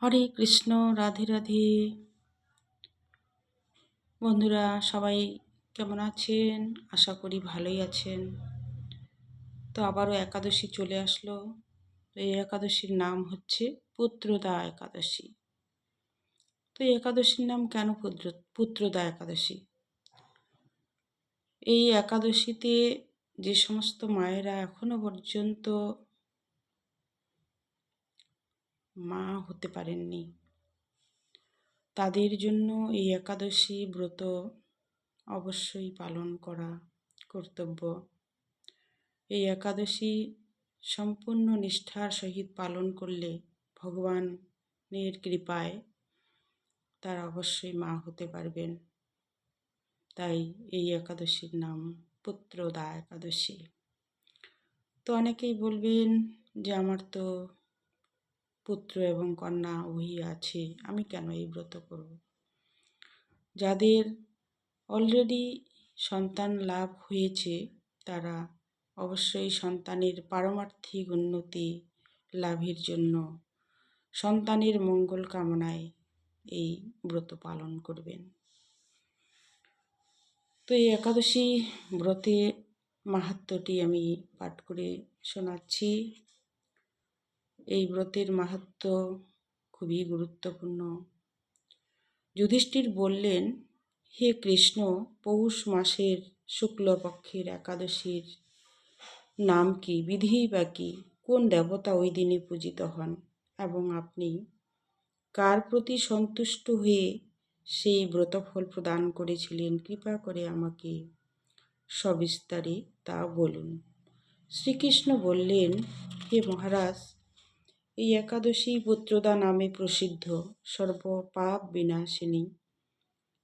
হরে কৃষ্ণ, রাধে রাধে। বন্ধুরা সবাই কেমন আছেন? আশা করি ভালোই আছেন। তো আবারও একাদশী চলে আসলো। তো এই একাদশীর নাম হচ্ছে পুত্রদা একাদশী। তো এই একাদশীর নাম কেন পুত্রদা একাদশী? এই একাদশীতে যে সমস্ত মায়েরা এখনো পর্যন্ত মা হতে পারেননি, তাদের জন্য এই একাদশী ব্রত অবশ্যই পালন করা কর্তব্য। এই একাদশী সম্পূর্ণ নিষ্ঠার সহিত পালন করলে ভগবানের কৃপায় তারা অবশ্যই মা হতে পারবেন। তাই এই একাদশীর নাম পুত্রদা একাদশী। তো অনেকেই বলবেন যে আমার তো পুত্র এবং কন্যা উভয়ই আছে, আমি কেন এই ব্রত করব? যাদের অলরেডি সন্তান লাভ হয়েছে তারা অবশ্যই সন্তানের পারমার্থিক উন্নতি লাভের জন্য সন্তানের মঙ্গল কামনায় এই ব্রত পালন করবেন। তো এই একাদশী ব্রতে মাহাত্ম্যটি আমি পাঠ করে শোনাচ্ছি। এই ব্রতের মাহাত্ম্য খুবই গুরুত্বপূর্ণ। যুধিষ্ঠির বললেন, হে কৃষ্ণ, পৌষ মাসের শুক্লপক্ষের একাদশীর নাম কি, বিধি বা কি, কোন দেবতা ওই দিনে পূজিত হন এবং আপনি কার প্রতি সন্তুষ্ট হয়ে সেই ব্রতফল প্রদান করেছিলেন, কৃপা করে আমাকে সবিস্তারে তা বলুন। শ্রীকৃষ্ণ বললেন, হে মহারাজ, এই একাদশী পুত্রদা নামে প্রসিদ্ধ, সর্বপাপ বিনাশিনী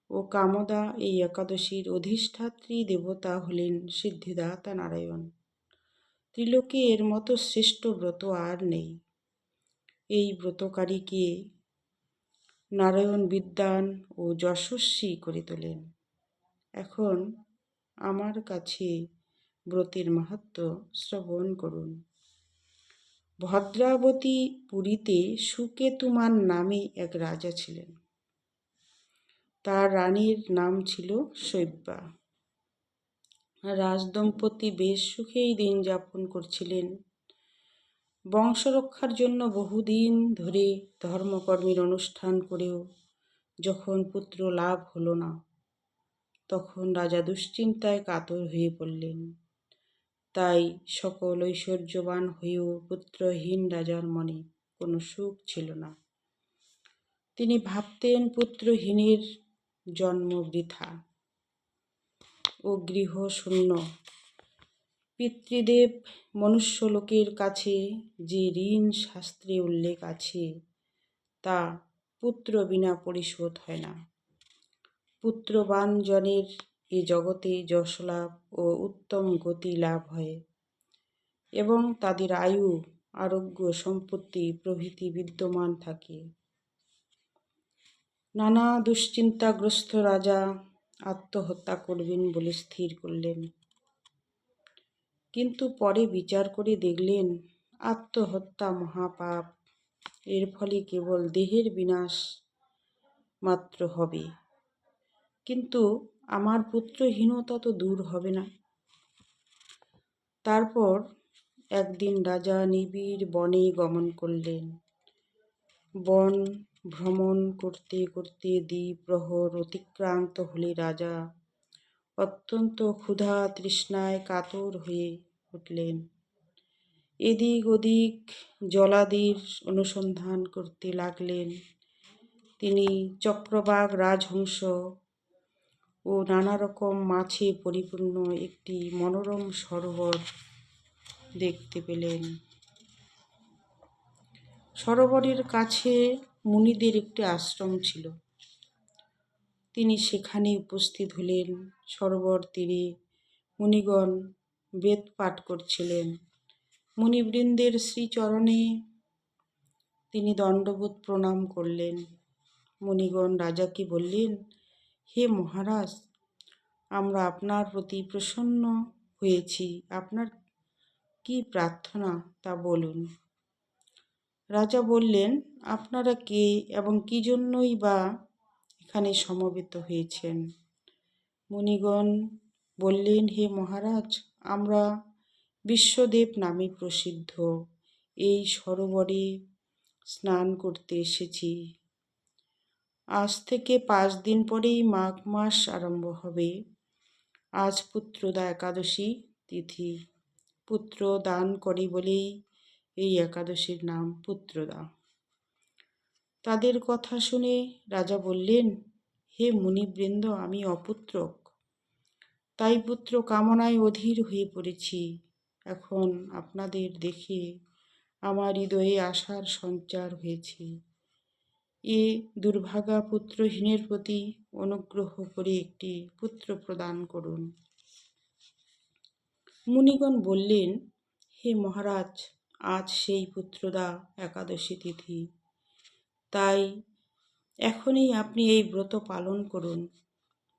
ও কামদা। এই একাদশীর অধিষ্ঠাত্রী দেবতা হলেন সিদ্ধিদাতা নারায়ণ। ত্রিলোকে এর মতো শ্রেষ্ঠ ব্রত আর নেই। এই ব্রতকারীকে নারায়ণ বিদ্বান ও যশস্বী করে তোলেন। এখন আমার কাছে ব্রতের মাহাত্ম্য শ্রবণ করুন। ভদ্রাবতী পুরীতে সুকেতুমান নামে এক রাজা ছিলেন। তার রানীর নাম ছিল শৈব্যা। রাজদম্পতি বেশ সুখেই দিন যাপন করছিলেন। বংশরক্ষার জন্য বহুদিন ধরে ধর্মকর্মের অনুষ্ঠান করেও যখন পুত্র লাভ হলো না, তখন রাজা দুশ্চিন্তায় কাতর হয়ে পড়লেন। তাই সকল ঐশ্বর্যবান হয়েও পুত্রহীন রাজার মনে কোনো সুখ ছিল না। তিনি ভাবতেন পুত্রহীনের জন্ম বৃথা ও গৃহ শূন্য। পিতৃদেব মনুষ্যলোকের কাছে যে ঋণ শাস্ত্রে উল্লেখ আছে তা পুত্র বিনা পরিশোধ হয় না। পুত্রবান জনের এ জগতে যশ লাভ ও উত্তম গতি লাভ হয় এবং তাদের আয়ু, আরোগ্য, সম্পত্তি প্রভৃতি বিদ্যমান থাকে। নানা দুশ্চিন্তাগ্রস্ত রাজা আত্মহত্যা করবেন বলে স্থির করলেন। কিন্তু পরে বিচার করে দেখলেন আত্মহত্যা মহাপাপ। এর ফলে কেবল দেহের বিনাশ মাত্র হবে, কিন্তু আমার পুত্রহীনতা তো দূর হবে না। তারপর একদিন রাজা নিবিড় বনে গমন করলেন। বন ভ্রমণ করতে করতে দ্বিপ্রহর অতিক্রান্ত হলে রাজা অত্যন্ত ক্ষুধা তৃষ্ণায় কাতর হয়ে উঠলেন। এদিক ওদিক জলাদির অনুসন্ধান করতে লাগলেন। তিনি চক্রবাক, রাজহংস ও নানা রকম মাছে পরিপূর্ণ একটি মনোরম সরোবর দেখতে পেলেন। সরোবরের কাছে মুনিদের একটি আশ্রম ছিল। তিনি সেখানে উপস্থিত হলেন। সরোবর তীরে মুনিগণ বেদ পাঠ করছিলেন। মুনিবৃন্দের শ্রীচরণে তিনি দণ্ডবোধ প্রণাম করলেন। মুনিগণ রাজাকে বললেন, হে মহারাজ, আমরা আপনার প্রতি প্রসন্ন হয়েছি, আপনার কি প্রার্থনা তা বলুন। রাজা বললেন, আপনারা কে এবং কি জন্যই বা এখানে সমবেত হয়েছেন? মুনিগণ বললেন, হে মহারাজ, আমরা বিশ্বদেব নামে প্রসিদ্ধ এই সরোবরে স্নান করতে এসেছি। আজ থেকে 5 দিন পরেই মাঘ মাস আরম্ভ হবে। আজ পুত্রদা একাদশী তিথি। পুত্র দান করে বলেই এই একাদশীর নাম পুত্রদা। তাদের কথা শুনে রাজা বললেন, হে মুনিবৃন্দ, আমি অপুত্রক, তাই পুত্র কামনায় অধীর হয়ে পড়েছি। এখন আপনাদের দেখে আমার হৃদয়ে আশার সঞ্চার হয়েছে। এ দুর্ভাগা পুত্রহীনের প্রতি অনুগ্রহ করে একটি পুত্র প্রদান করুন। মুনিগণ বললেন, হে মহারাজ, আজ সেই পুত্রদা একাদশী তিথি, তাই এখনই আপনি এই ব্রত পালন করুন।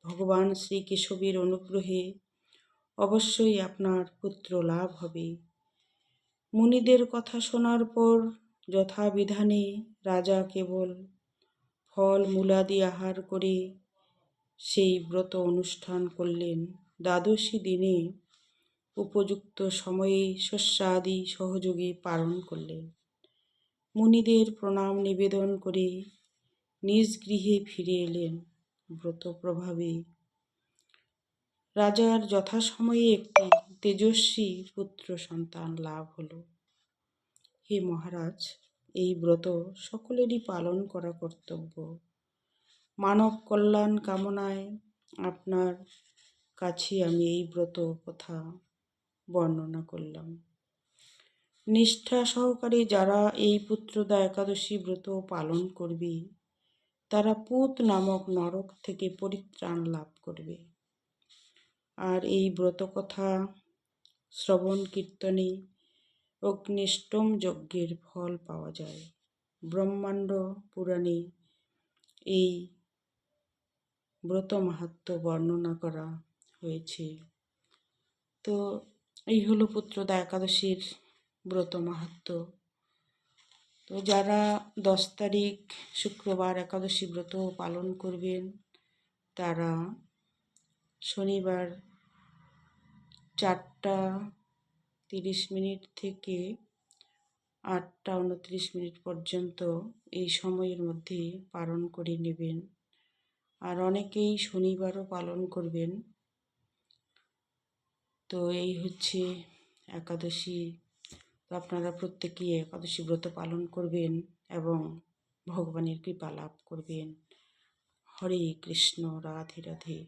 ভগবান শ্রীকেশবের অনুগ্রহে অবশ্যই আপনার পুত্র লাভ হবে। মুনিদের কথা শোনার পর যথাবিধানে রাজা কেবল ফল মূলাদি আহার করে সেই ব্রত অনুষ্ঠান করলেন। দ্বাদশী দিনে উপযুক্ত সময়ে শস্যাদি সহযোগে পালন করলেন। মুনিদের প্রণাম নিবেদন করে নিজ গৃহে ফিরে এলেন। ব্রত প্রভাবে রাজার যথাসময়ে একটি তেজস্বী পুত্র সন্তান লাভ হল। হে মহারাজ, এই ব্রত সকলেরই পালন করা কর্তব্য। মানব কল্যাণ কামনায় আপনার কাছে আমি এই ব্রত কথা বর্ণনা করলাম। নিষ্ঠা সহকারে যারা এই পুত্রদা একাদশী ব্রত পালন করবে, তারা পুত নামক নরক থেকে পরিত্রাণ লাভ করবে। আর এই ব্রত কথা শ্রবণ কীর্তনে অগ্নিষ্টম যজ্ঞের ফল পাওয়া যায়। ব্রহ্মাণ্ড পুরাণে এই ব্রত মাহাত্ম্য বর্ণনা করা হয়েছে। তো এই হলো পুত্রদা একাদশীর ব্রত মাহাত্ম্য। তো যারা 10 তারিখ শুক্রবার একাদশী ব্রত পালন করবেন, তারা শনিবার 4:30 থেকে 8:29 পর্যন্ত এই সময়ের মধ্যে পালন করে নেবেন। আর অনেকেই শনিবারও পালন করবেন। তো এই হচ্ছে একাদশী। তো আপনারা প্রত্যেকেই একাদশী ব্রত পালন করবেন এবং ভগবানের কৃপা লাভ করবেন। হরে কৃষ্ণ, রাধে রাধে।